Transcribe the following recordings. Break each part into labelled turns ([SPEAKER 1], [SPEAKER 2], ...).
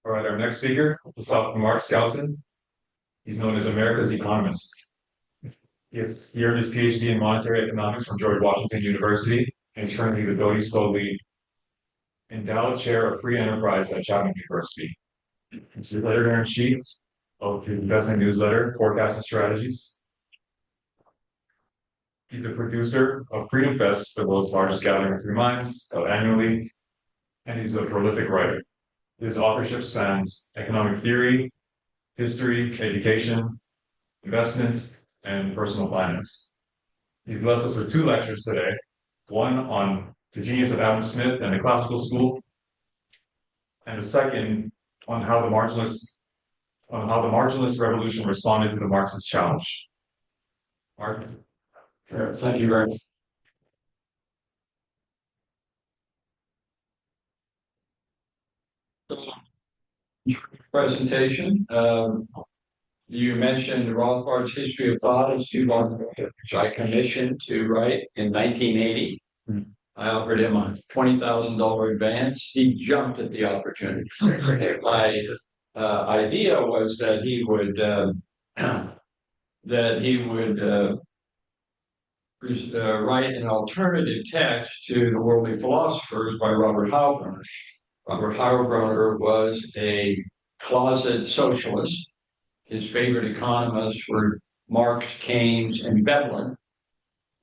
[SPEAKER 1] All right, our next speaker is Dr. Mark Skousen. He's known as America's economist. He earned his Ph.D. in monetary economics from George Washington University, and he's currently the Doti-Spogli Chair of Free Enterprise at Chapman University. He's the editor-in-chief of the investment newsletter, Forecast and Strategies. He's the producer of FreedomFest, the world's largest gathering of free minds, held annually, and he's a prolific writer. His authorship spans economic theory, history, education, investments, and personal finance. He blessed us with two lectures today, one on the genius of Adam Smith and the classical school, and the second on how the marginalist revolution responded to the Marxist challenge. Mark?
[SPEAKER 2] Sure. Thank you very much. Presentation. You mentioned Rothbard's History of Thought as which I commissioned to write in 1980. I offered him a $20,000 advance. He jumped at the opportunity. My idea was that he would write an alternative text to The Worldly Philosophers by Robert Heilbroner. Robert Heilbroner was a closet socialist. His favorite economists were Marx, Keynes, and Veblen.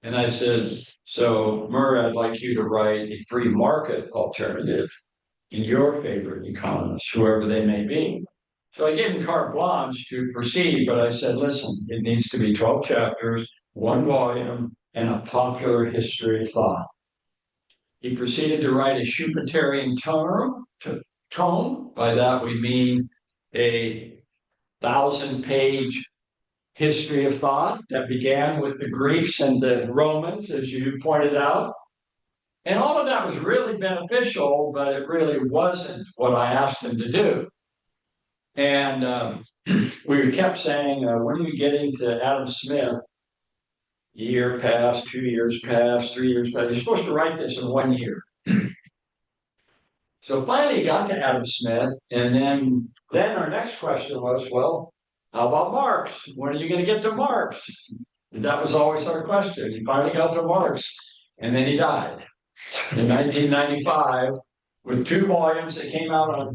[SPEAKER 2] And I said, so Murray, I'd like you to write a free market alternative in your favorite economists, whoever they may be. So I gave him carte blanche to proceed, but I said, listen, it needs to be 12 chapters, 1 volume, and a popular history of thought. He proceeded to write a Schumpeterian tome. By that we mean a 1,000-page history of thought that began with the Greeks and the Romans, as you pointed out. And all of that was really beneficial, but it really wasn't what I asked him to do. And we kept saying, when are you getting to Adam Smith? Year passed, 2 years passed, 3 years passed. You're supposed to write this in 1 year. So finally he got to Adam Smith, and then our next question was, well, how about Marx? When are you going to get to Marx? And that was always our question. He finally got to Marx, and then he died in 1995 with 2 volumes that came out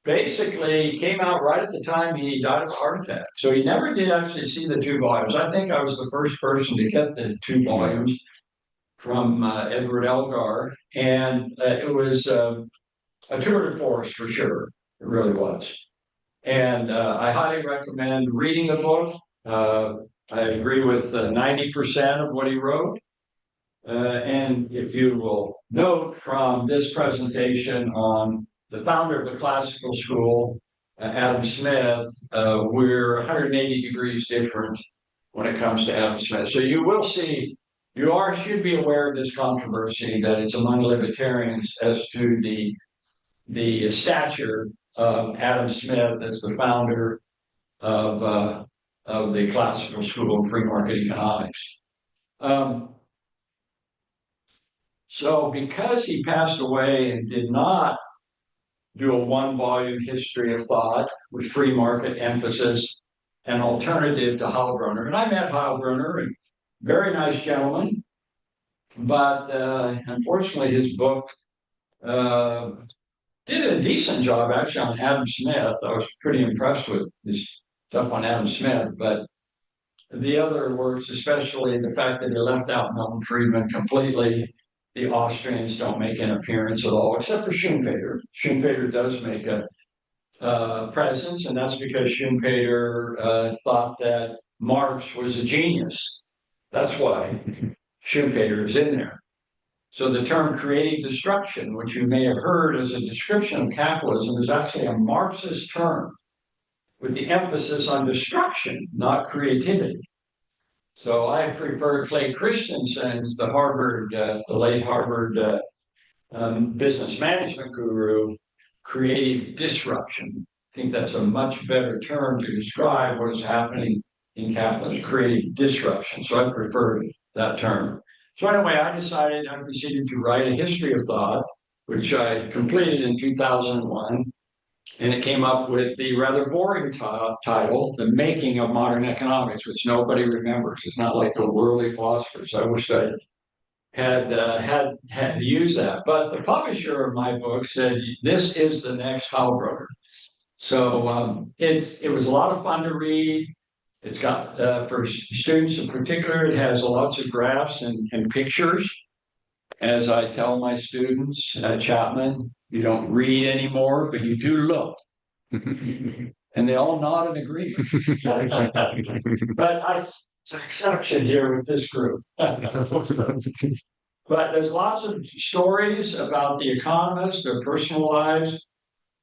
[SPEAKER 2] right at the time he died of a heart attack. So he never did actually see the 2 volumes. I think I was the first person to get the 2 volumes from Edward Elgar, and it was a tour de force for sure. It really was. And I highly recommend reading the book. I agree with 90% of what he wrote. And if you will note from this presentation on the founder of the classical school, Adam Smith, we're 180 degrees different when it comes to Adam Smith. So you will see, should be aware of this controversy that it's among libertarians as to the stature of Adam Smith as the founder of the classical school of free market economics. So because he passed away and did not do a 1-volume history of thought with free market emphasis, an alternative to Heilbroner, and I met Heilbroner, and very nice gentleman, but unfortunately his book did a decent job actually on Adam Smith. I was pretty impressed with his stuff on Adam Smith, but the other works, especially the fact that he left out Milton Friedman completely. The Austrians don't make an appearance at all, except for Schumpeter. Schumpeter does make a presence, and that's because Schumpeter thought that Marx was a genius. That's why Schumpeter is in there. So the term creative destruction, which you may have heard as a description of capitalism, is actually a Marxist term with the emphasis on destruction, not creativity. So I prefer Clay Christensen's, the late Harvard business management guru, creative disruption. I think that's a much better term to describe what is happening in capitalism, creative disruption. So I prefer that term. So anyway, I proceeded to write a history of thought, which I completed in 2001. And it came up with the rather boring title, The Making of Modern Economics, which nobody remembers. It's not like the worldly philosophers. I wish I had used that. But the publisher of my book said, this is the next Howbrunner. So it was a lot of fun to read. It's got, for students in particular, it has lots of graphs and pictures. As I tell my students at Chapman, you don't read anymore, but you do look. And they all nod in agreement. But it's an exception here with this group. But there's lots of stories about the economists, their personal lives,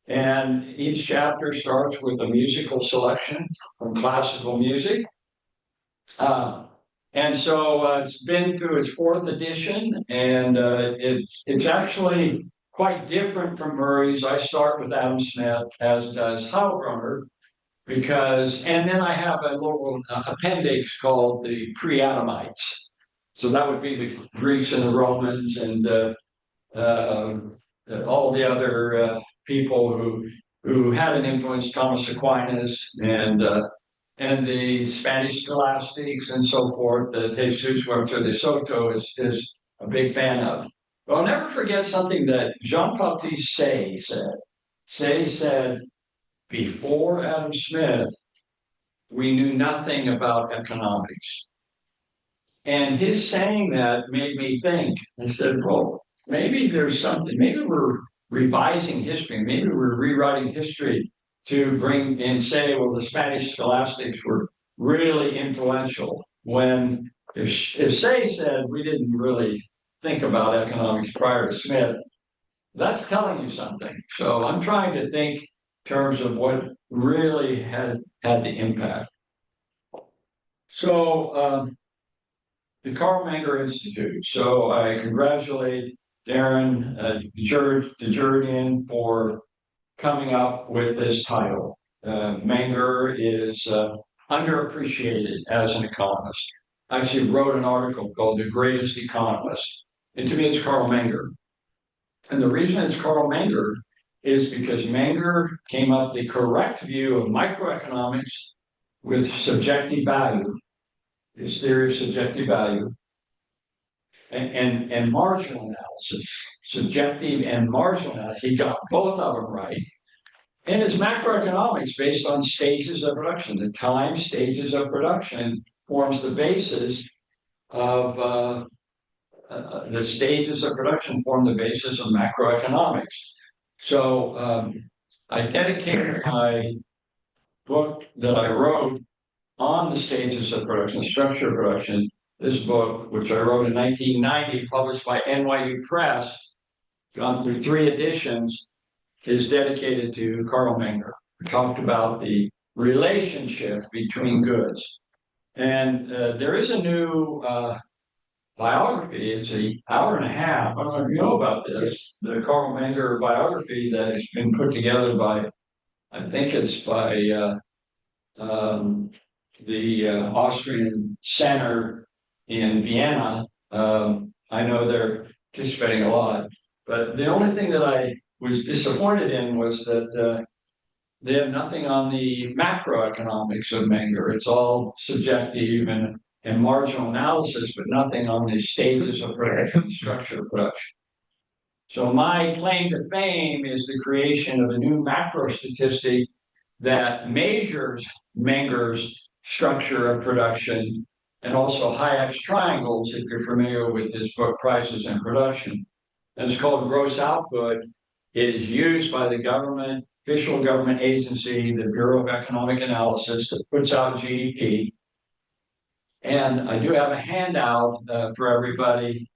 [SPEAKER 2] and each chapter starts with a musical selection from classical music. And so it's been through its fourth edition, and it's actually quite different from Murray's. I start with Adam Smith, as does Howbrunner, and then I have a little appendix called the pre-Adamites. So that would be the Greeks and the Romans and all the other people who had an influence, Thomas Aquinas and the Spanish scholastics and so forth, that Jesus Huerta de Soto is a big fan of. But I'll never forget something that Jean-Baptiste Say said. Say said, before Adam Smith, we knew nothing about economics. And his saying that made me think. I said, well, maybe there's something, maybe we're revising history, maybe we're rewriting history to bring and say, well, the Spanish scholastics were really influential when, if Say said we didn't really think about economics prior to Smith, that's telling you something. So I'm trying to think in terms of what really had the impact. So the Carl Menger Institute. So I congratulate Darren DeJurdian for coming up with this title. Menger is underappreciated as an economist. I actually wrote an article called The Greatest Economist. And to me, it's Carl Menger. And the reason it's Carl Menger is because Menger came up with the correct view of microeconomics with subjective value, his theory of subjective value, and marginal analysis, subjective and marginal analysis. He got both of them right. And it's macroeconomics based on stages of production. The time stages of production forms the basis of the stages of production form the basis of macroeconomics. So I dedicated my book that I wrote on the stages of production, structure of production. This book, which I wrote in 1990, published by NYU Press, gone through 3 editions, is dedicated to Carl Menger. We talked about the relationship between goods. And there is a new biography. It's an hour and a half. I don't know if you know about this. The Carl Menger biography that has been put together by, I think it's by the Austrian Center in Vienna. I know they're participating a lot. But the only thing that I was disappointed in was that they have nothing on the macroeconomics of Menger. It's all subjective and marginal analysis, but nothing on the stages of production, structure of production. So my claim to fame is the creation of a new macro statistic that measures Menger's structure of production and also Hayek's triangles, if you're familiar with his book, Prices and Production. And it's called gross output. It is used by the government, official government agency, the Bureau of Economic Analysis, that puts out GDP. And I do have a handout for everybody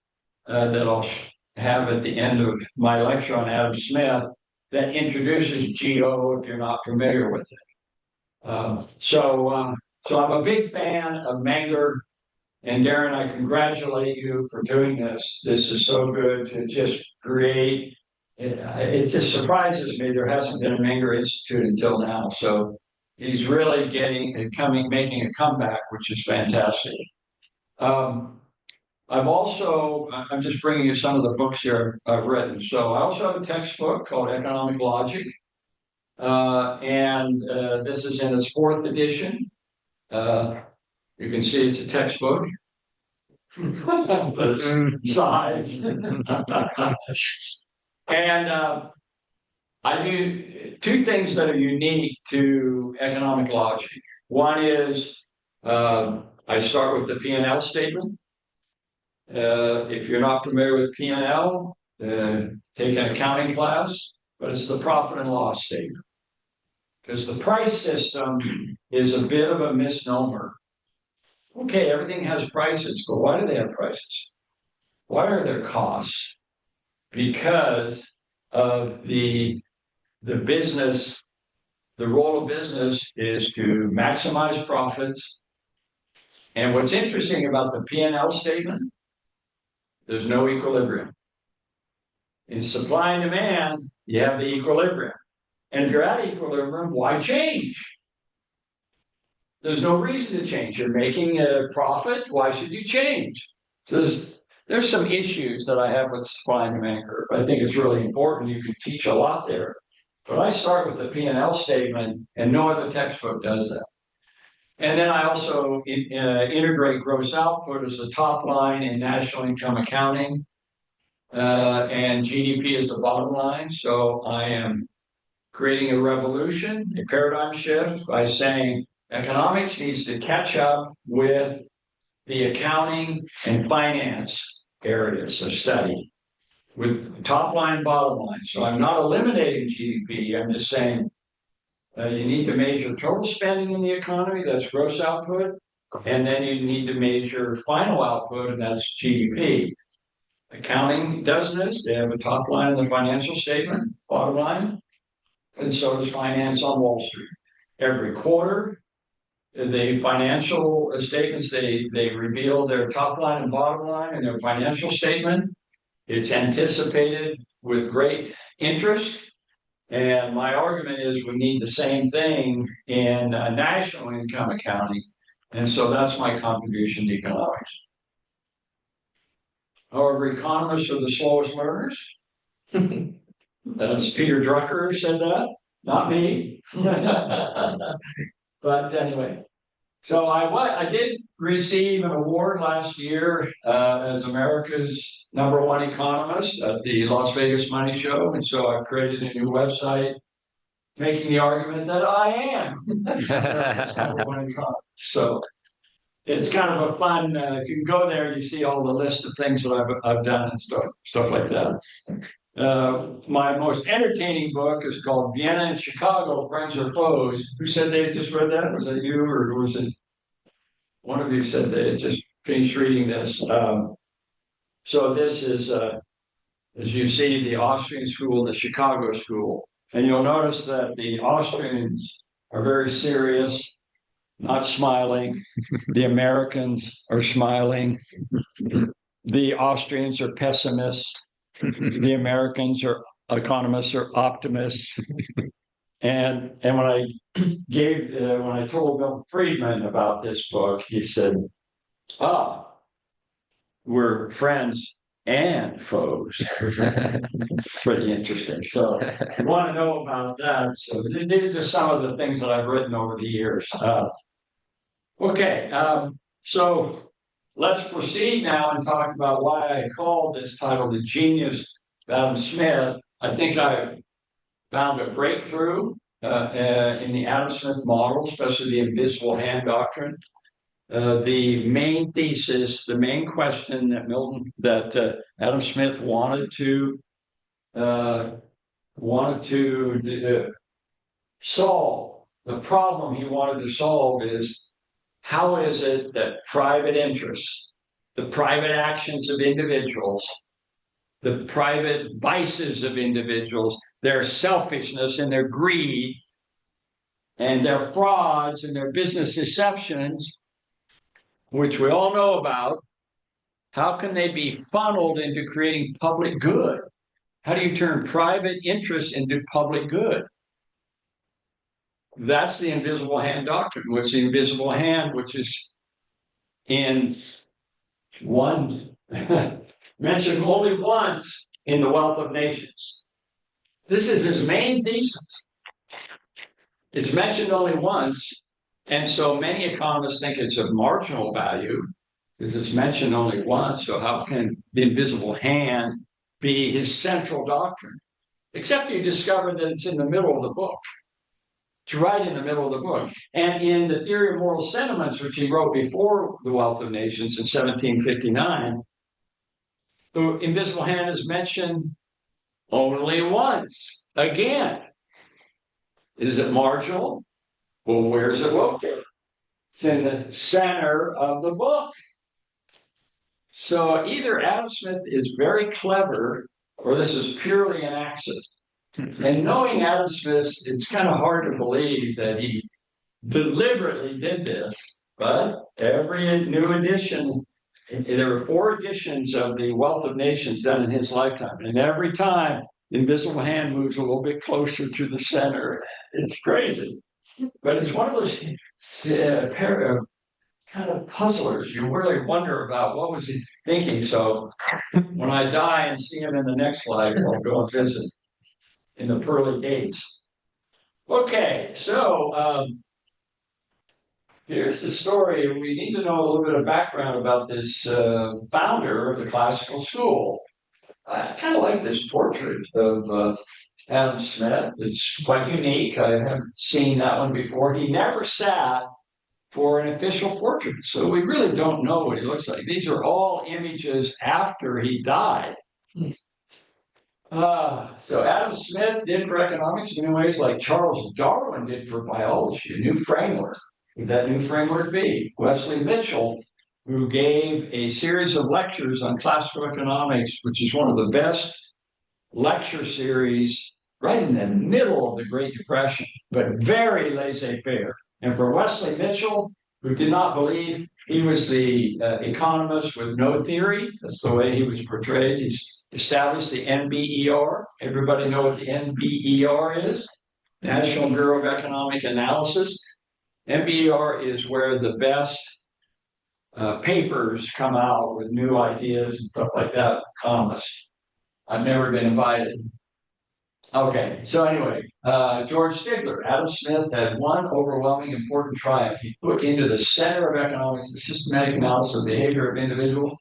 [SPEAKER 2] that I'll have at the end of my lecture on Adam Smith that introduces GO if you're not familiar with it. So I'm a big fan of Menger. And Darren, I congratulate you for doing this. This is so good to just create. It just surprises me there hasn't been a Menger Institute until now. So he's really making a comeback, which is fantastic. I'm just bringing you some of the books here I've written. So I also have a textbook called Economic Logic. This is in its fourth edition. You can see it's a textbook. But it's size. I do two things that are unique to economic logic. One is I start with the P&L statement. If you're not familiar with P&L, take an accounting class, but it's the profit and loss statement. Because the price system is a bit of a misnomer. Okay, everything has prices, but why do they have prices? Why are there costs? Because of the business, the role of business is to maximize profits. And what's interesting about the P&L statement, there's no equilibrium. In supply and demand, you have the equilibrium. And if you're at equilibrium, why change? There's no reason to change. You're making a profit. Why should you change? So there's some issues that I have with supply and demand curve. I think it's really important. You can teach a lot there. But I start with the P&L statement, and no other textbook does that. And then I also integrate gross output as the top line in national income accounting, and GDP is the bottom line. So I am creating a revolution, a paradigm shift by saying economics needs to catch up with the accounting and finance areas of study with top line, bottom line. So I'm not eliminating GDP. I'm just saying you need to measure total spending in the economy, that's gross output, and then you need to measure final output, and that's GDP. Accounting does this. They have a top line in the financial statement, bottom line, and so does finance on Wall Street. Every quarter, the financial statements, they reveal their top line and bottom line in their financial statement. It's anticipated with great interest. And my argument is we need the same thing in national income accounting. And so that's my contribution to economics. However, economists are the slowest learners. That's Peter Drucker said that, not me. But anyway, so I did receive an award last year as America's #1 economist at the Las Vegas Money Show. And so I created a new website making the argument that I am America's #1 economist. So it's kind of a fun, if you go there, you see all the list of things that I've done and stuff like that. My most entertaining book is called Vienna and Chicago, Friends or Foes. Who said they had just read that? Was it you, or was it one of you said they had just finished reading this? So this is, as you see, the Austrian school, the Chicago school. And you'll notice that the Austrians are very serious, not smiling. The Americans are smiling. The Austrians are pessimists. The Americans are economists are optimists. And when I told Milton Friedman about this book, he said, we're friends and foes. Pretty interesting. So if you want to know about that, so these are some of the things that I've written over the years. So let's proceed now and talk about why I called this title The Genius of Adam Smith. I think I found a breakthrough in the Adam Smith model, especially the invisible hand doctrine. The main thesis, the main question that Adam Smith wanted to solve, the problem he wanted to solve is, how is it that private interests, the private actions of individuals, the private vices of individuals, their selfishness and their greed and their frauds and their business deceptions, which we all know about, how can they be funneled into creating public good? How do you turn private interest into public good? That's the invisible hand doctrine. What's the invisible hand, which is in one mentioned only once in The Wealth of Nations. This is his main thesis. It's mentioned only once, and so many economists think it's of marginal value because it's mentioned only once. So how can the invisible hand be his central doctrine? Except you discover that it's in the middle of the book. It's right in the middle of the book. And in the Theory of Moral Sentiments, which he wrote before The Wealth of Nations in 1759, the invisible hand is mentioned only once. Again, is it marginal? Well, where's it located? It's in the center of the book. So either Adam Smith is very clever or this is purely an accident. And knowing Adam Smith, it's kind of hard to believe that he deliberately did this. But every new edition, there were 4 editions of The Wealth of Nations done in his lifetime. And every time, the invisible hand moves a little bit closer to the center. It's crazy. But it's one of those kind of puzzlers. You really wonder about what was he thinking. So when I die and see him in the next life, I'll go and visit in the pearly gates. Okay, so here's the story. We need to know a little bit of background about this founder of the classical school. I kind of like this portrait of Adam Smith. It's quite unique. I haven't seen that one before. He never sat for an official portrait, so we really don't know what he looks like. These are all images after he died. So Adam Smith did for economics in ways like Charles Darwin did for biology, a new framework. Would that new framework be? Wesley Mitchell, who gave a series of lectures on classical economics, which is one of the best lecture series right in the middle of the Great Depression, but very laissez-faire. And for Wesley Mitchell, who did not believe he was the economist with no theory, that's the way he was portrayed. He's established the NBER. Everybody know what the NBER is? National Bureau of Economic Analysis. NBER is where the best papers come out with new ideas and stuff like that. Economists. I've never been invited. Okay, so anyway, George Stigler, Adam Smith had one overwhelming important triumph. He put into the center of economics the systematic analysis of the behavior of individuals,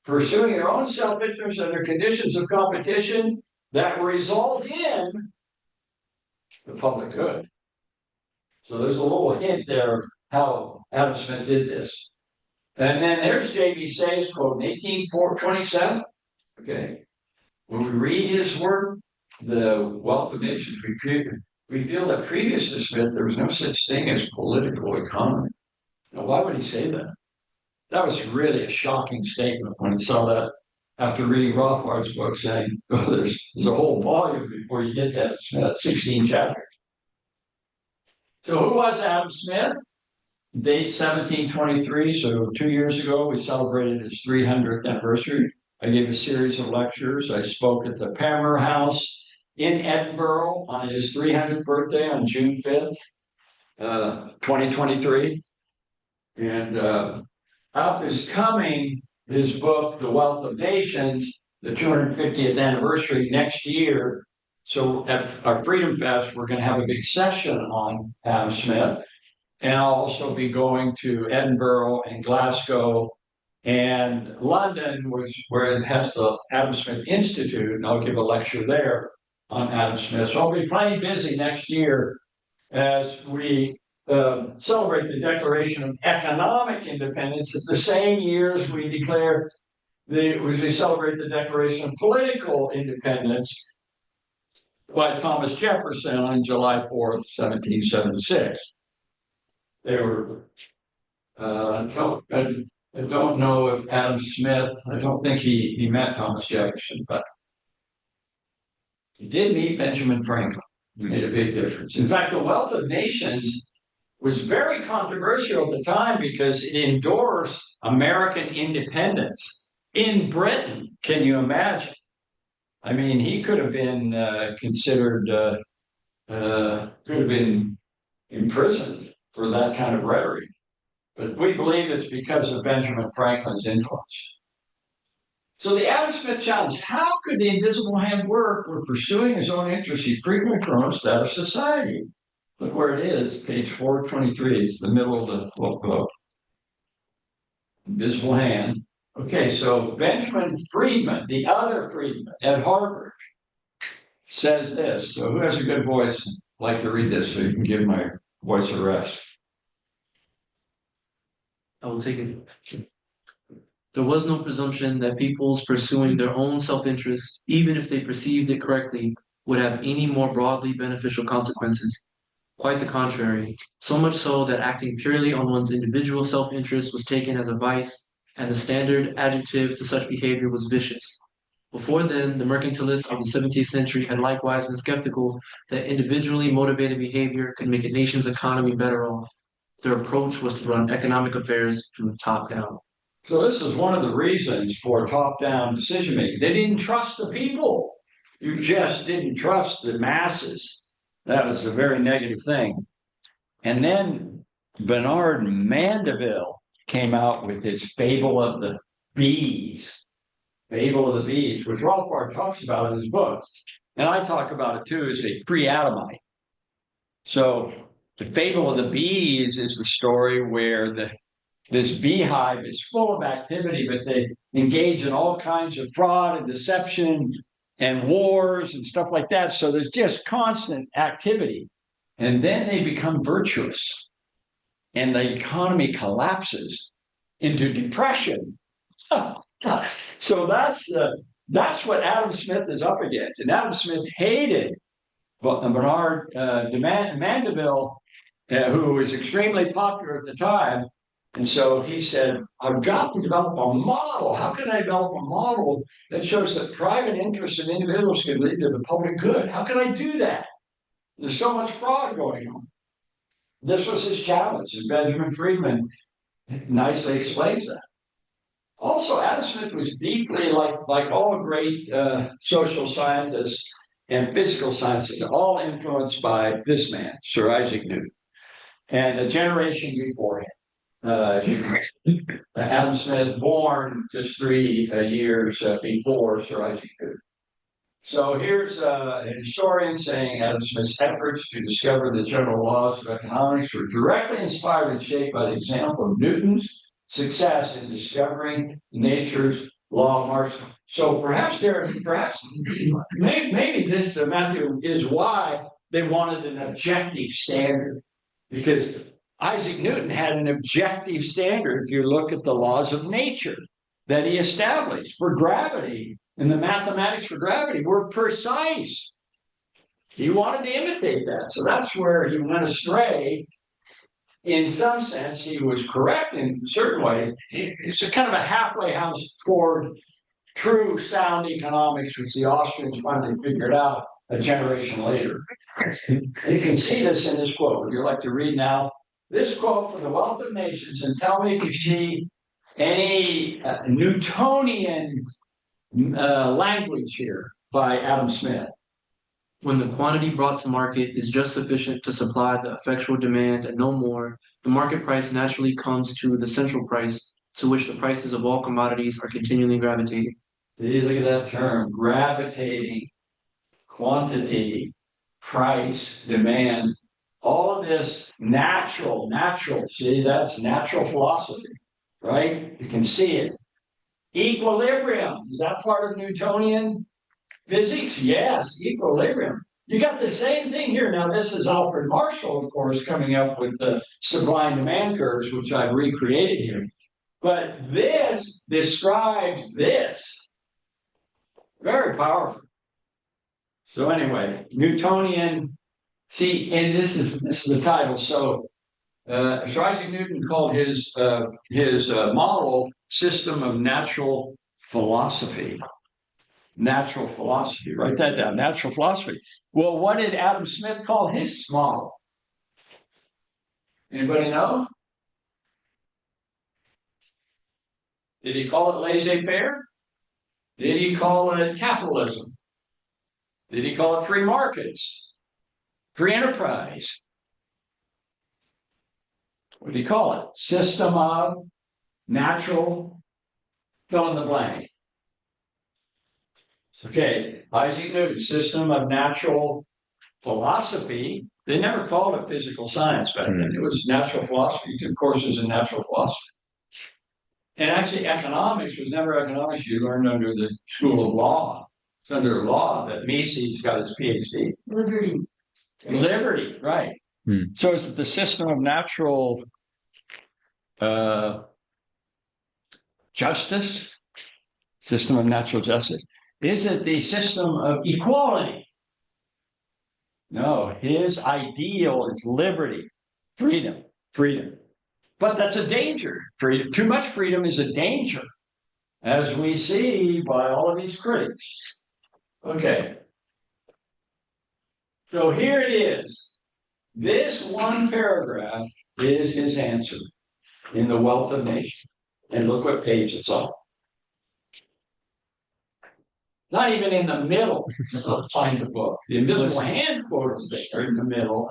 [SPEAKER 2] pursuing their own self-interest under conditions of competition that result in the public good. So there's a little hint there of how Adam Smith did this. And then there's J.B. Say's quote in 1827. Okay, when we read his work, The Wealth of Nations, we feel that previous to Smith, there was no such thing as political economy. Now, why would he say that? That was really a shocking statement when he saw that after reading Rothbard's book, saying, oh, there's a whole volume before you get that Smith, 16 chapters. So who was Adam Smith? Date 1723, so 2 years ago, we celebrated his 300th anniversary. I gave a series of lectures. I spoke at the Palmer House in Edinburgh on his 300th birthday on June 5th, 2023. And out is coming his book, The Wealth of Nations, the 250th anniversary next year. So at our FreedomFest, we're going to have a big session on Adam Smith. And I'll also be going to Edinburgh and Glasgow and London, where it has the Adam Smith Institute, and I'll give a lecture there on Adam Smith. So I'll be plenty busy next year as we celebrate the Declaration of Economic Independence. It's the same year as we declare we celebrate the Declaration of Political Independence by Thomas Jefferson on July 4th, 1776. They were, I don't know if Adam Smith, I don't think he met Thomas Jefferson, but he did meet Benjamin Franklin, who made a big difference. In fact, The Wealth of Nations was very controversial at the time because it endorsed American independence in Britain. Can you imagine? I mean, he could have been considered, could have been imprisoned for that kind of rhetoric. But we believe it's because of Benjamin Franklin's influence. So the Adam Smith challenge, how could the invisible hand work? For pursuing his own interests, he frequently promotes that of society. Look where it is, page 423. It's the middle of the book. Invisible hand. Okay, so Benjamin Friedman, the other Friedman at Harvard, says this. So who has a good voice? I'd like to read this so you can give my voice a rest.
[SPEAKER 3] I will take it. There was no presumption that peoples pursuing their own self-interest, even if they perceived it correctly, would have any more broadly beneficial consequences. Quite the contrary, so much so that acting purely on one's individual self-interest was taken as a vice, and the standard adjective to such behavior was vicious. Before then, the mercantilists of the 17th century had likewise been skeptical that individually motivated behavior could make a nation's economy better off. Their approach was to run economic affairs from the top down.
[SPEAKER 2] So this is one of the reasons for top-down decision making. They didn't trust the people. You just didn't trust the masses. That was a very negative thing. And then Bernard Mandeville came out with his Fable of the Bees. Fable of the Bees, which Rothbard talks about in his book. And I talk about it too as a pre-Adamite. So the Fable of the Bees is the story where this beehive is full of activity, but they engage in all kinds of fraud and deception and wars and stuff like that. So there's just constant activity. And then they become virtuous and the economy collapses into depression. So that's what Adam Smith is up against. And Adam Smith hated Bernard Mandeville, who was extremely popular at the time. And so he said, I've got to develop a model. How can I develop a model that shows that private interests of individuals can lead to the public good? How can I do that? There's so much fraud going on. This was his challenge, and Benjamin Friedman nicely explains that. Also, Adam Smith was deeply, like all great social scientists and physical scientists, all influenced by this man, Sir Isaac Newton, and a generation before him. Adam Smith, born just 3 years before Sir Isaac Newton. So here's a historian saying Adam Smith's efforts to discover the general laws of economics were directly inspired and shaped by the example of Newton's success in discovering nature's law of motion. So maybe this, Matthew, is why they wanted an objective standard, because Isaac Newton had an objective standard. If you look at the laws of nature that he established for gravity, and the mathematics for gravity were precise. He wanted to imitate that. So that's where he went astray. In some sense, he was correct in certain ways. It's a kind of a halfway house toward true sound economics, which the Austrians finally figured out a generation later. You can see this in this quote. Would you like to read now? This quote from The Wealth of Nations, and tell me if you see any Newtonian language here by Adam Smith.
[SPEAKER 3] When the quantity brought to market is just sufficient to supply the effectual demand and no more, the market price naturally comes to the central price, to which the prices of all commodities are continually gravitating.
[SPEAKER 2] See, look at that term, gravitating, quantity, price, demand, all of this natural, see, that's natural philosophy, right? You can see it. Equilibrium, is that part of Newtonian physics? Yes, equilibrium. You got the same thing here. Now, this is Alfred Marshall, of course, coming up with the sublime demand curves, which I've recreated here. But this describes this. Very powerful. So anyway, Newtonian, see, and this is the title. So Sir Isaac Newton called his model system of natural philosophy. Natural philosophy. Write that down. Natural philosophy. Well, what did Adam Smith call his model? Anybody know? Did he call it laissez-faire? Did he call it capitalism? Did he call it free markets? Free enterprise? What do you call it? System of natural, fill in the blank. Okay, Isaac Newton, system of natural philosophy, They never called it physical science back then. It was natural philosophy. You took courses in natural philosophy. And actually, economics was never economics. You learned under the School of Law. It's under law that Mises got his Ph.D. Liberty. Liberty, right. So it's the system of natural justice, system of natural justice. Is it the system of equality? No, his ideal is liberty, freedom. But that's a danger. Freedom, too much freedom is a danger, as we see by all of these critics. Okay. So here it is. This one paragraph is his answer in The Wealth of Nations. And look what page it's on. Not even in the middle of find the book. The invisible hand quote is there in the middle.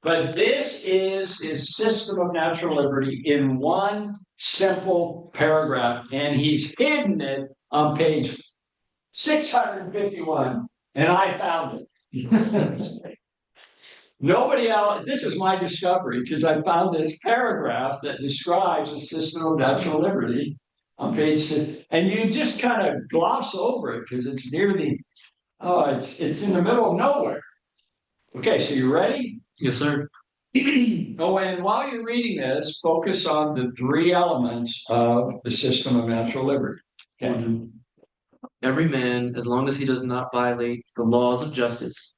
[SPEAKER 2] But this is his system of natural liberty in one simple paragraph. And he's hidden it on page 651. And I found it. Nobody else, this is my discovery because I found this paragraph that describes the system of natural liberty on page 6. And you just kind of gloss over it because it's nearly, it's in the middle of nowhere. Okay, so you ready?
[SPEAKER 3] Yes, sir.
[SPEAKER 2] Oh, and while you're reading this, focus on the three elements of the system of natural liberty. Okay.
[SPEAKER 3] Every man, as long as he does not violate the laws of justice,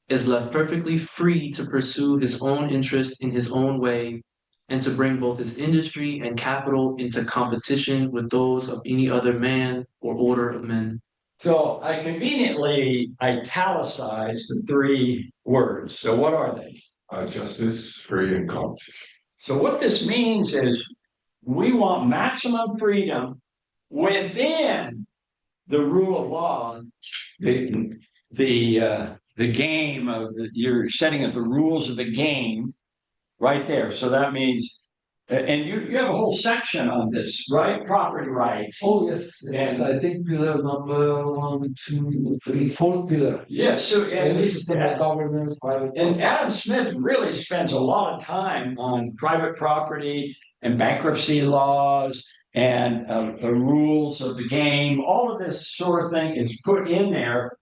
[SPEAKER 3] is left perfectly free to pursue his own interest in his own way and to bring both his industry and capital into competition with those of any other man or order of men.
[SPEAKER 2] So I conveniently italicized the three words. So what are they?
[SPEAKER 1] Justice, freedom, competition.
[SPEAKER 2] So what this means is we want maximum freedom within the rule of law, the game of you're setting up the rules of the game right there. So that means, and you have a whole section on this, right? Property rights.
[SPEAKER 4] Oh yes, it's, I think pillar number 1, 2, 3, 4th pillar.
[SPEAKER 2] Yes, so
[SPEAKER 4] And this is the governance.
[SPEAKER 2] And Adam Smith really spends a lot of time on private property and bankruptcy laws and the rules of the game. All of this sort of thing is put in there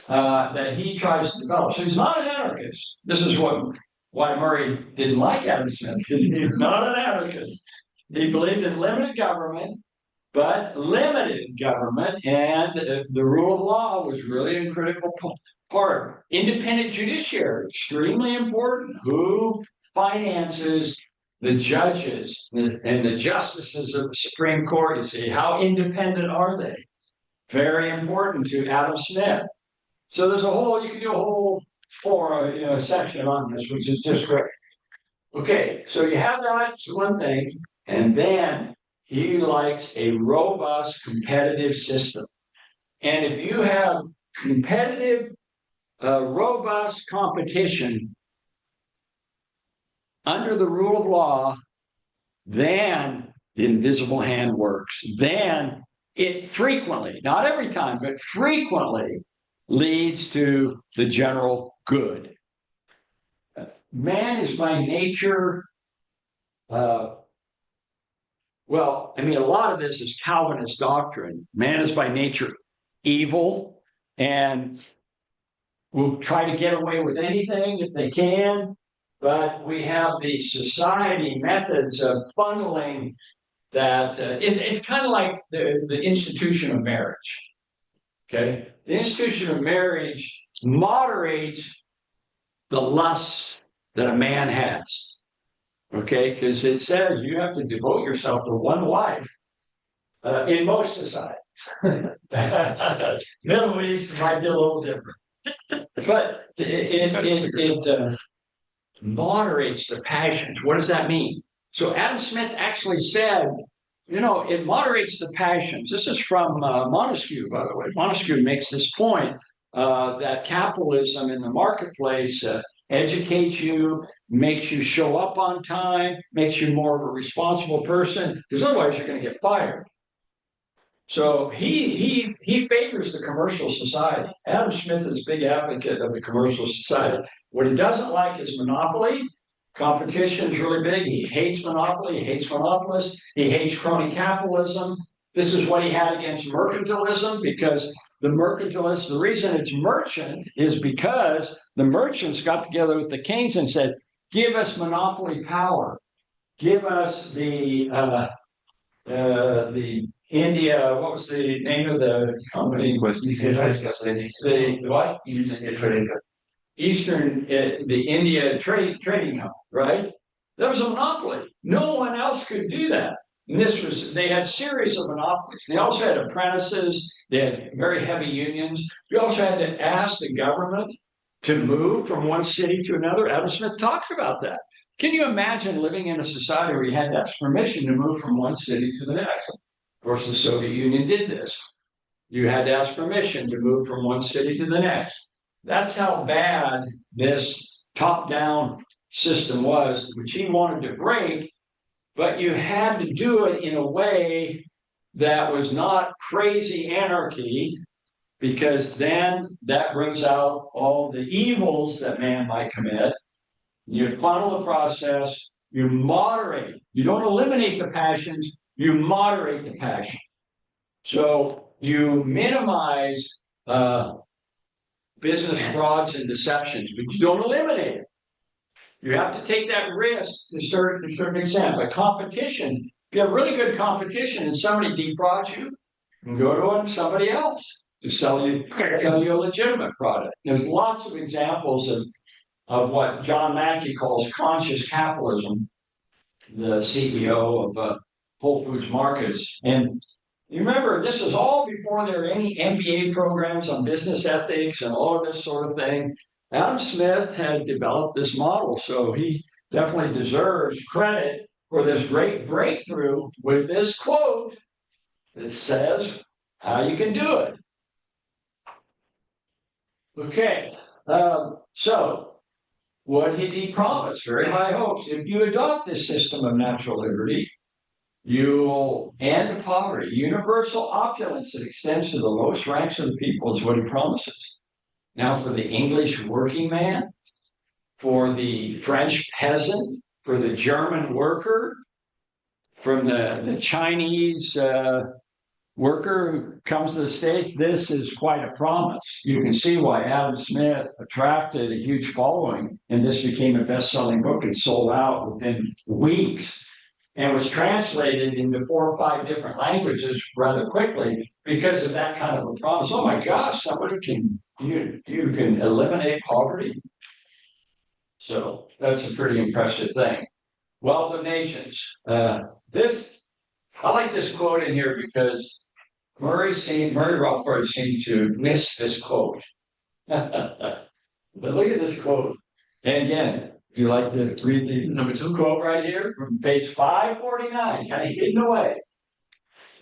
[SPEAKER 2] that he tries to develop. So he's not an anarchist. This is why Murray didn't like Adam Smith. He's not an anarchist. He believed in limited government, but limited government and the rule of law was really a critical part. Independent judiciary, extremely important. Who finances the judges and the justices of the Supreme Court? You see, how independent are they? Very important to Adam Smith. So there's you can do a whole section on this, which is just great. Okay, so you have that's one thing, and then he likes a robust competitive system. And if you have competitive, robust competition under the rule of law, then the invisible hand works. Then it frequently, not every time, but frequently leads to the general good. Man is by nature, a lot of this is Calvinist doctrine. Man is by nature evil and will try to get away with anything if they can. But we have the society methods of funneling that it's kind of like the institution of marriage. Okay, the institution of marriage moderates the lusts that a man has. Okay, because it says you have to devote yourself to one wife in most societies. Middle East might be a little different, but it moderates the passions. What does that mean? So Adam Smith actually said, it moderates the passions. This is from Montesquieu, by the way. Montesquieu makes this point that capitalism in the marketplace educates you, makes you show up on time, makes you more of a responsible person, because otherwise you're going to get fired. So he favors the commercial society. Adam Smith is a big advocate of the commercial society. What he doesn't like is monopoly. Competition is really big. He hates monopoly. He hates monopolists. He hates crony capitalism. This is what he had against mercantilism, because the mercantilists, the reason it's merchant is because the merchants got together with the kings and said, give us monopoly power. Give us the India, what was the name of the company? The what? Eastern, the India trading company, right? That was a monopoly. No one else could do that. And they had series of monopolies. They also had apprentices. They had very heavy unions. You also had to ask the government to move from one city to another. Adam Smith talked about that. Can you imagine living in a society where you had to ask permission to move from one city to the next? Of course, the Soviet Union did this. You had to ask permission to move from one city to the next. That's how bad this top-down system was, which he wanted to break, but you had to do it in a way that was not crazy anarchy, because then that brings out all the evils that man might commit. You funnel the process, you moderate. You don't eliminate the passions, you moderate the passion. So you minimize business frauds and deceptions, but you don't eliminate it. You have to take that risk to a certain extent. But competition, if you have really good competition and somebody defrauds you, you can go to somebody else to sell you a legitimate product. There's lots of examples of what John Mackey calls conscious capitalism, the CEO of Whole Foods Markets. And you remember, this is all before there were any MBA programs on business ethics and all of this sort of thing. Adam Smith had developed this model, so he definitely deserves credit for this great breakthrough with this quote that says how you can do it. Okay, so what did he promise? Very high hopes. If you adopt this system of natural liberty, you'll end poverty. Universal opulence that extends to the lowest ranks of the people is what he promises. Now, for the English working man, for the French peasant, for the German worker, from the Chinese worker who comes to the States, this is quite a promise. You can see why Adam Smith attracted a huge following, and this became a best-selling book. It sold out within weeks and was translated into 4 or 5 different languages rather quickly because of that kind of a promise. Oh my gosh, somebody you can eliminate poverty. So that's a pretty impressive thing. Wealth of nations. I like this quote in here because Murray Rothbard seemed to miss this quote. But look at this quote. And again, if you like to read the
[SPEAKER 3] Number 2
[SPEAKER 2] quote right here from page 549, kind of hidden away.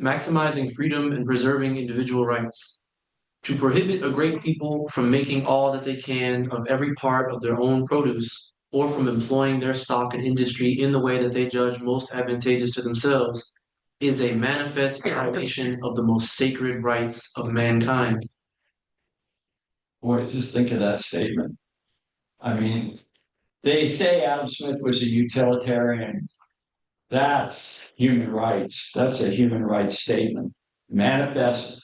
[SPEAKER 3] Maximizing freedom and preserving individual rights. To prohibit a great people from making all that they can of every part of their own produce, or from employing their stock and industry in the way that they judge most advantageous to themselves, is a manifest violation of the most sacred rights of mankind.
[SPEAKER 2] Boy, just think of that statement. I mean, they say Adam Smith was a utilitarian. That's human rights. That's a human rights statement. Manifest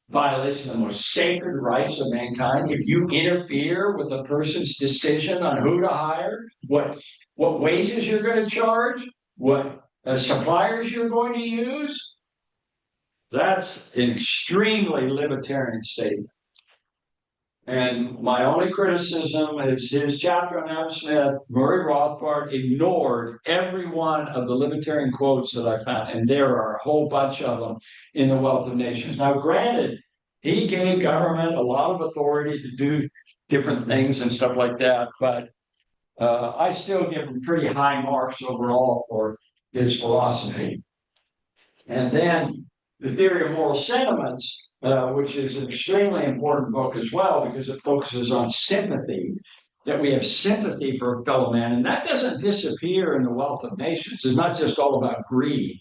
[SPEAKER 2] violation of the most sacred rights of mankind. If you interfere with a person's decision on who to hire, what wages you're going to charge, what suppliers you're going to use, that's an extremely libertarian statement. And my only criticism is his chapter on Adam Smith. Murray Rothbard ignored every one of the libertarian quotes that I found, and there are a whole bunch of them in The Wealth of Nations. Now, granted, he gave government a lot of authority to do different things and stuff like that, but I still give him pretty high marks overall for his philosophy. And then The Theory of Moral Sentiments, which is an extremely important book as well, because it focuses on sympathy, that we have sympathy for a fellow man. And that doesn't disappear in The Wealth of Nations. It's not just all about greed.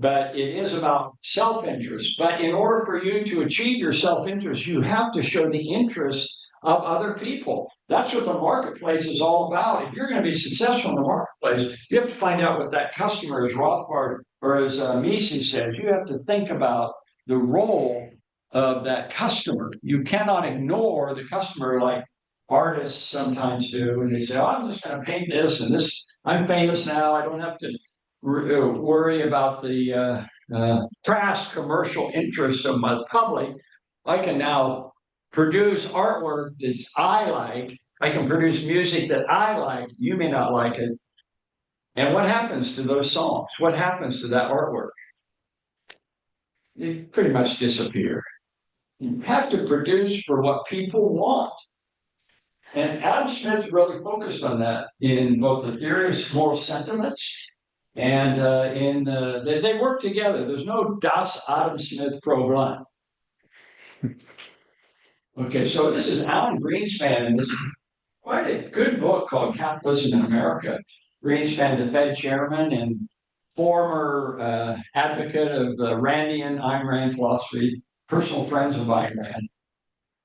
[SPEAKER 2] but it is about self-interest. But in order for you to achieve your self-interest, you have to show the interest of other people. That's what the marketplace is all about. If you're going to be successful in the marketplace, you have to find out what that customer, as Rothbard or as Mises said, you have to think about the role of that customer. You cannot ignore the customer like artists sometimes do. And they say, oh, I'm just going to paint this and this. I'm famous now. I don't have to worry about the crass commercial interests of my public. I can now produce artwork that I like. I can produce music that I like. You may not like it. And what happens to those songs? What happens to that artwork? They pretty much disappear. You have to produce for what people want. And Adam Smith really focused on that in both the theory of moral sentiments and they work together. There's no Das Adam Smith Problem. Okay, so this is Alan Greenspan, and this is quite a good book called Capitalism in America. Greenspan, the Fed chairman and former advocate of the Randian Ayn Rand philosophy, personal friends of Ayn Rand.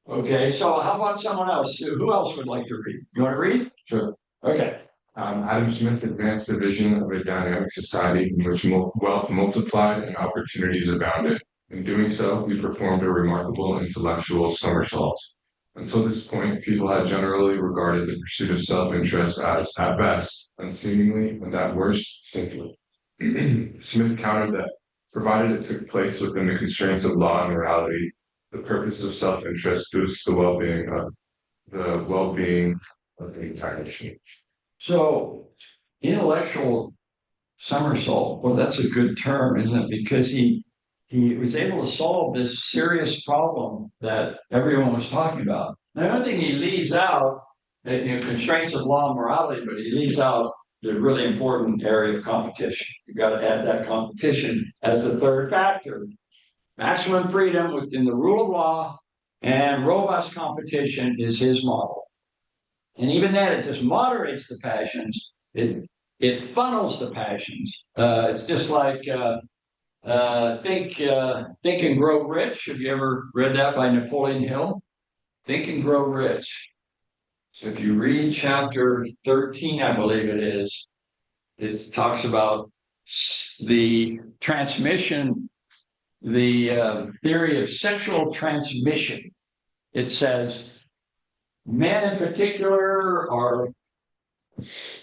[SPEAKER 2] Okay, so how about someone else? Who else would like to read? You want to read?
[SPEAKER 5] Sure.
[SPEAKER 2] Okay.
[SPEAKER 5] Adam Smith advanced the vision of a dynamic society in which wealth multiplied and opportunities abounded. In doing so, he performed a remarkable intellectual somersault. Until this point, people had generally regarded the pursuit of self-interest as, at best, unseemly and at worst, sinful. Smith countered that, provided it took place within the constraints of law and morality, the purpose of self-interest boosts the well-being of the entire nation.
[SPEAKER 2] So, intellectual somersault, well, that's a good term, isn't it? Because he was able to solve this serious problem that everyone was talking about. The only thing he leaves out, constraints of law and morality, but he leaves out the really important area of competition. You've got to add that competition as the third factor. Maximum freedom within the rule of law and robust competition is his model. And even then, it just moderates the passions. It funnels the passions. It's just like Think and Grow Rich. Have you ever read that by Napoleon Hill? Think and Grow Rich. So if you read chapter 13, I believe it is, it talks about the transmission, the theory of sexual transmission. It says, men in particular are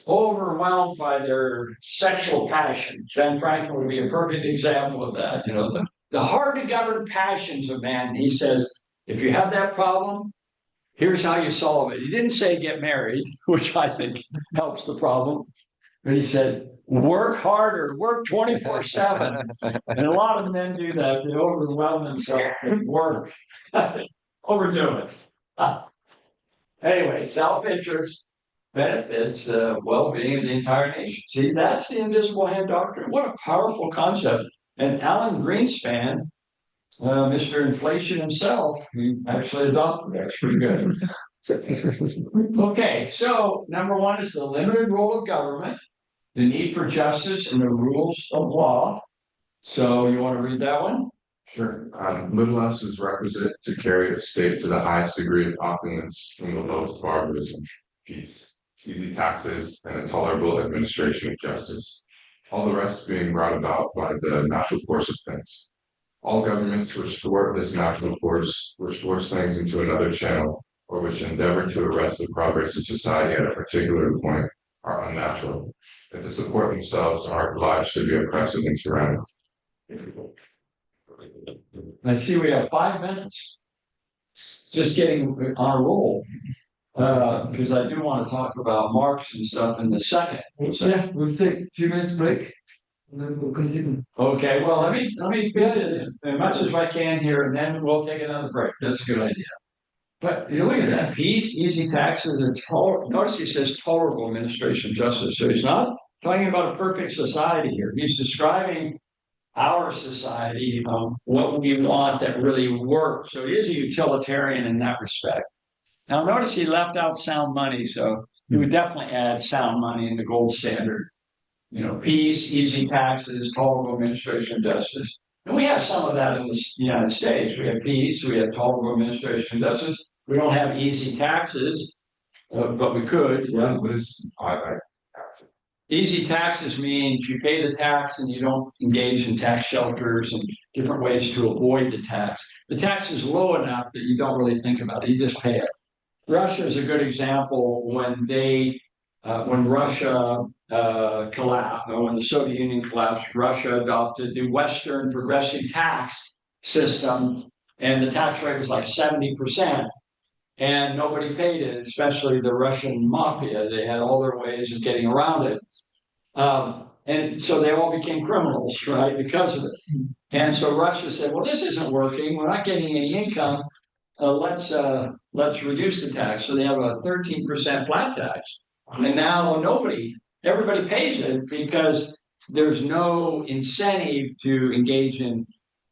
[SPEAKER 2] overwhelmed by their sexual passions. Ben Franklin would be a perfect example of that. The hard to govern passions of man. He says, if you have that problem, here's how you solve it. He didn't say get married, which I think helps the problem. But he said, work harder, work 24/7. And a lot of men do that. They overwhelm themselves with work. Overdo it. Anyway, self-interest benefits the well-being of the entire nation. See, that's the invisible hand doctrine. What a powerful concept. And Alan Greenspan, Mr. Inflation himself, he actually adopted that. That's pretty good. Okay, so number one is the limited role of government, the need for justice and the rules of law. So you want to read that one?
[SPEAKER 5] Sure. Little else is requisite to carry a state to the highest degree of opulence from the lowest barbarism, peace, easy taxes, and a tolerable administration of justice. All the rest being brought about by the natural course of things. All governments which thwart this natural course, which force things into another channel, or which endeavor to arrest the progress of society at a particular point, are unnatural, and to support themselves are obliged to be oppressive and tyrannical.
[SPEAKER 2] Let's see, we have 5 minutes. Just getting on a roll. Because I do want to talk about Marx and stuff in the second.
[SPEAKER 4] Yeah, we'll take a few minutes break and then we'll continue.
[SPEAKER 2] Okay, well, let me fit as much as I can here, and then we'll take another break. That's a good idea. But you look at that, peace, easy taxes, and notice he says tolerable administration of justice. So he's not talking about a perfect society here. He's describing our society, what we want that really works. So he is a utilitarian in that respect. Now, notice he left out sound money, so he would definitely add sound money in the gold standard. peace, easy taxes, tolerable administration of justice. And we have some of that in the United States. We have peace, we have tolerable administration of justice. We don't have easy taxes, but we could. Yeah.
[SPEAKER 5] What is
[SPEAKER 2] Easy taxes means you pay the tax and you don't engage in tax shelters and different ways to avoid the tax. The tax is low enough that you don't really think about it. You just pay it. Russia is a good example when Russia collapsed, when the Soviet Union collapsed, Russia adopted the Western progressive tax system, and the tax rate was like 70%. And nobody paid it, especially the Russian mafia. They had all their ways of getting around it. And so they all became criminals, right, because of it. And so Russia said, well, this isn't working. We're not getting any income. Let's reduce the tax. So they have a 13% flat tax. And now everybody pays it because there's no incentive to engage in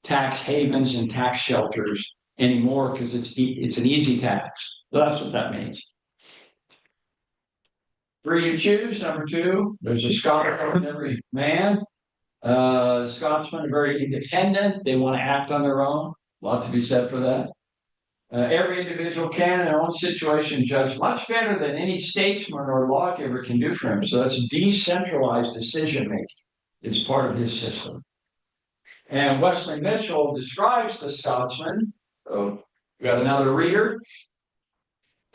[SPEAKER 2] tax havens and tax shelters anymore because it's an easy tax. So that's what that means. Free to choose, number 2. There's a scholar in every man. Scotsmen are very independent. They want to act on their own. A lot to be said for that. Every individual can, in their own situation, judge much better than any statesman or lawgiver can do for him. So that's decentralized decision making. It's part of his system. And Wesley Mitchell describes the Scotsman. So, you got another reader?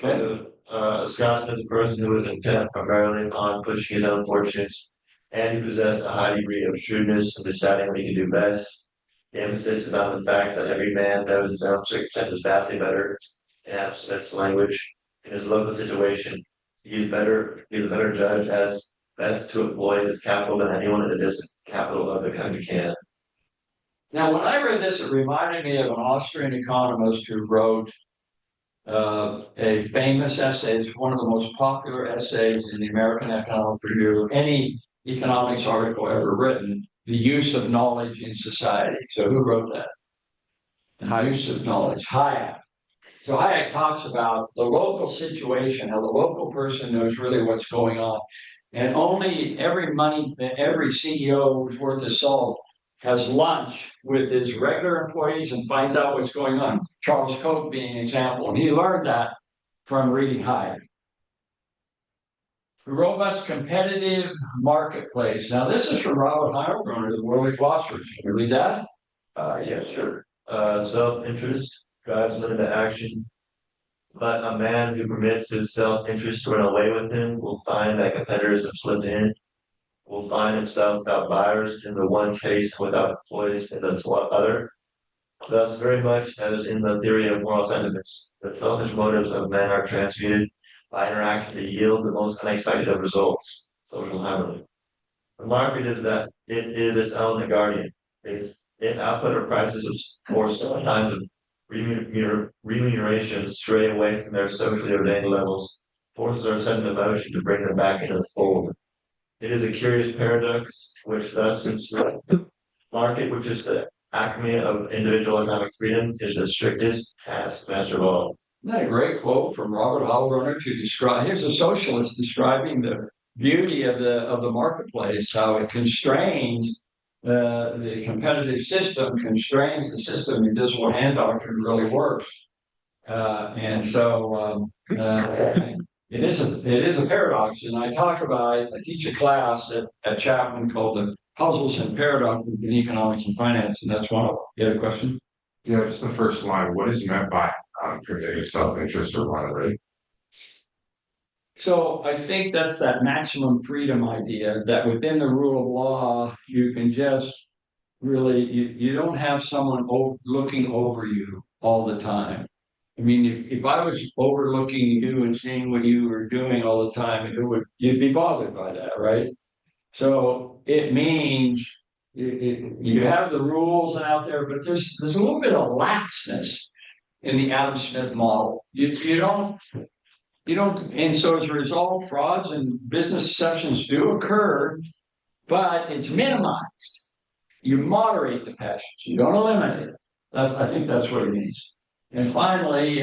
[SPEAKER 2] Okay.
[SPEAKER 6] A Scotsman is a person who is intent primarily on pushing his own fortunes, and who possesses a high degree of shrewdness in deciding what he can do best. The emphasis is on the fact that every man knows his own circumstances vastly better, in Adam Smith's language, in his local situation. He is a better judge as best to employ his capital than anyone in the distant capital of the country can.
[SPEAKER 2] Now, when I read this, it reminded me of an Austrian economist who wrote a famous essay. It's one of the most popular essays in the American Economic Review, any economics article ever written, The Use of Knowledge in Society. So who wrote that? The Use of Knowledge, Hayek. So Hayek talks about the local situation, how the local person knows really what's going on. And only every CEO who's worth his salt has lunch with his regular employees and finds out what's going on. Charles Koch being an example. And he learned that from reading Hayek. The robust competitive marketplace. Now, this is from Robert Heilbronner, the worldly philosophers. Can you read that?
[SPEAKER 6] Yes, sure. Self-interest drives men into action, but a man who permits his self-interest to run away with him will find that competitors have slipped in, will find himself without buyers in the one case, without employees in the other. Thus, very much as in the theory of moral sentiments, the selfish motives of men are transmuted by interaction to yield the most unexpected of results, social harmony. The market is that it is its own guardian. Its output or prices or sometimes of remuneration stray away from their socially ordained levels, forces are set into motion to bring them back into the fold. It is a curious paradox, which thus, since the market, which is the acme of individual economic freedom, is the strictest taskmaster of all.
[SPEAKER 2] Isn't that a great quote from Robert Heilbronner to describe? Here's a socialist describing the beauty of the marketplace, how it constrains the competitive system, constrains the system, invisible hand doctrine really works. And so it is a paradox. And I teach a class at Chapman called the Puzzles and Paradoxes in Economics and Finance, and that's one of them. You had a question?
[SPEAKER 5] Yeah, just the first line. What is meant by permitting self-interest or runaway?
[SPEAKER 2] So I think that's that maximum freedom idea, that within the rule of law, you can just really, you don't have someone looking over you all the time. I mean, if I was overlooking you and seeing what you were doing all the time, you'd be bothered by that, right? So it means you have the rules out there, but there's a little bit of laxness in the Adam Smith model. You don't, and so as a result, frauds and business deceptions do occur, but it's minimized. You moderate the passions. You don't eliminate it. I think that's what it means. And finally,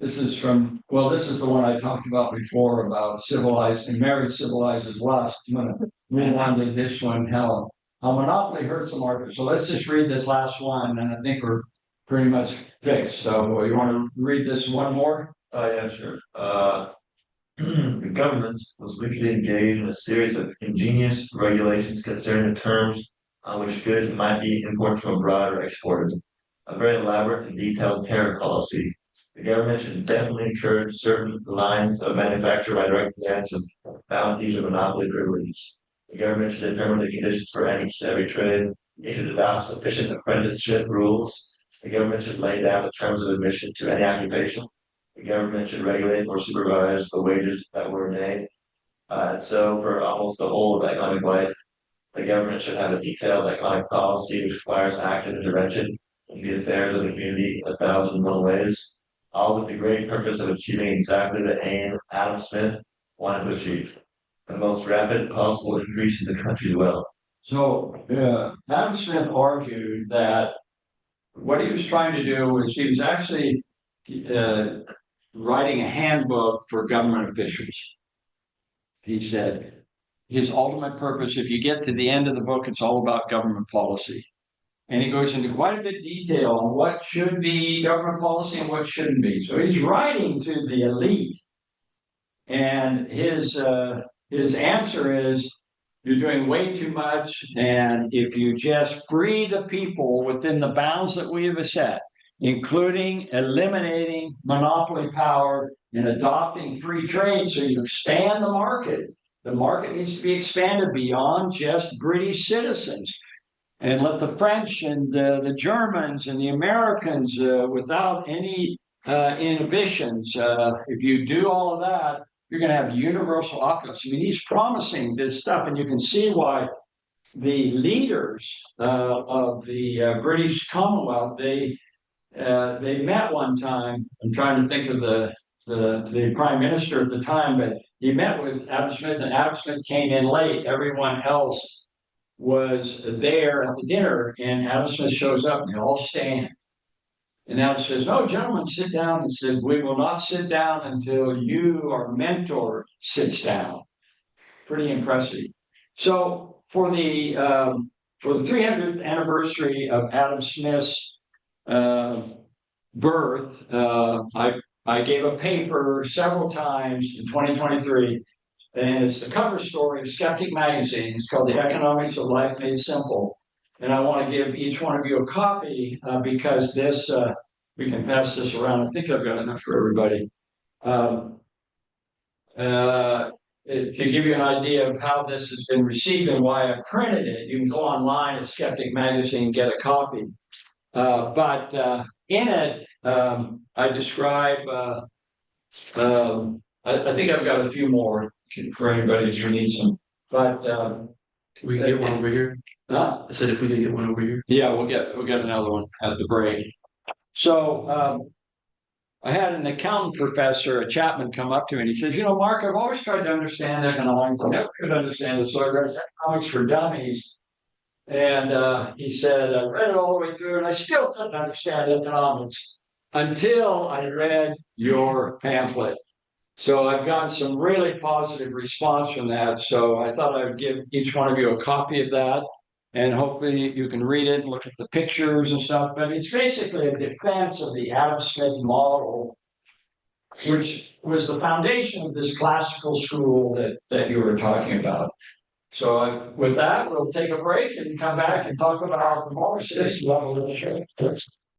[SPEAKER 2] This is from, well, this is the one I talked about before about civilized and marriage civilizes lust. I'm gonna move on to this one, how monopoly hurts the market. So let's just read this last one, and I think we're pretty much fixed. So you want to read this one more?
[SPEAKER 6] Yeah, sure. The government was wickedly engaged in a series of ingenious regulations concerning the terms on which goods might be imported from abroad or exported. A very elaborate and detailed tariff policy. The government should definitely encourage certain lines of manufacture by direct grants of bounties or monopoly privileges. The government should determine the conditions for every trade. It should adopt sufficient apprenticeship rules. The government should lay down the terms of admission to any occupation. The government should regulate or supervise the wages that were named. And so for almost the whole of economic life, the government should have a detailed economic policy which requires active intervention in the affairs of the community in 1,001 ways, all with the great purpose of achieving exactly the aim Adam Smith wanted to achieve, the most rapid possible increase in the country's wealth.
[SPEAKER 2] So Adam Smith argued that what he was trying to do was he was actually writing a handbook for government officials. He said his ultimate purpose, if you get to the end of the book, it's all about government policy. And he goes into quite a bit of detail on what should be government policy and what shouldn't be. So he's writing to the elite. And his answer is, you're doing way too much. And if you just free the people within the bounds that we have set, including eliminating monopoly power and adopting free trade, so you expand the market. The market needs to be expanded beyond just British citizens. And let the French and the Germans and the Americans, without any inhibitions, if you do all of that, you're going to have universal opulence. I mean, he's promising this stuff, and you can see why the leaders of the British Commonwealth, they met one time. I'm trying to think of the prime minister at the time, but he met with Adam Smith, and Adam Smith came in late. Everyone else was there at the dinner, and Adam Smith shows up, and they all stand. And Adam says, "No, gentlemen, sit down." And said, "We will not sit down until you, our mentor, sits down." Pretty impressive. So for the 300th anniversary of Adam Smith's birth, I gave a paper several times in 2023, and it's the cover story of Skeptic magazine. It's called "The Economics of Life Made Simple." And I want to give each one of you a copy because this, we can pass this around. I think I've got enough for everybody. To give you an idea of how this has been received and why I printed it, you can go online at Skeptic Magazine and get a copy. But in it, I describe, I think I've got a few more for anybody who needs them. But
[SPEAKER 3] we can get one over here.
[SPEAKER 2] I
[SPEAKER 3] said if we could get one over here.
[SPEAKER 2] Yeah, we'll get another one at the break. So I had an accountant professor at Chapman come up to me and he says, "You know, Mark, I've always tried to understand economics. I never could understand it. So I read Economics for Dummies." And he said, "I read it all the way through and I still couldn't understand economics until I read your pamphlet." So I've gotten some really positive response from that. So I thought I would give each one of you a copy of that. And hopefully you can read it and look at the pictures and stuff. But it's basically a defense of the Adam Smith model, which was the foundation of this classical school that you were talking about. So with that, we'll take a break and come back and talk about the Marxist level of the